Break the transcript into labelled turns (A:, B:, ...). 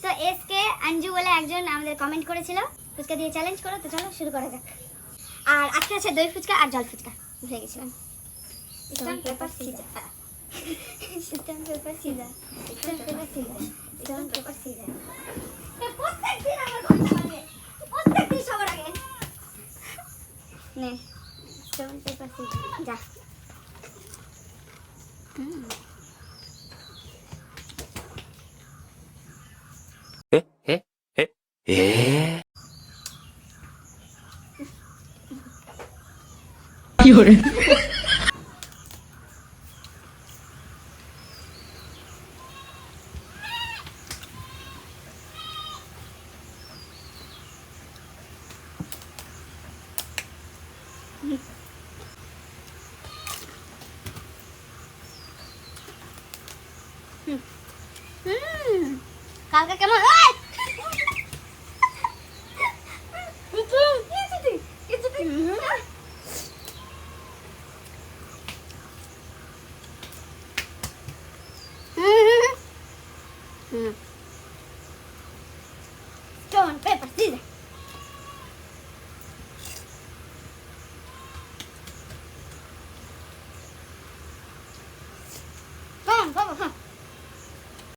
A: তো এসকে অঞ্জু বলে একজন আমাদের কমেন্ট করেছিল ফুচকা দিয়ে চ্যালেঞ্জ করো, তো চলো শুরু করা যাক। আর আজকে আছে দই ফুচকা আর জল ফুচকা, ভুলে গেছিলাম। Stone paper scissor, stone paper scissor, stone paper scissor, stone paper scissor. প্রত্যেকদিন আমার করতে লাগে, প্রত্যেকদিন সবার আগে নে স্টোন পেপার সিজার। যা
B: কি হরে
A: কালকে কেমন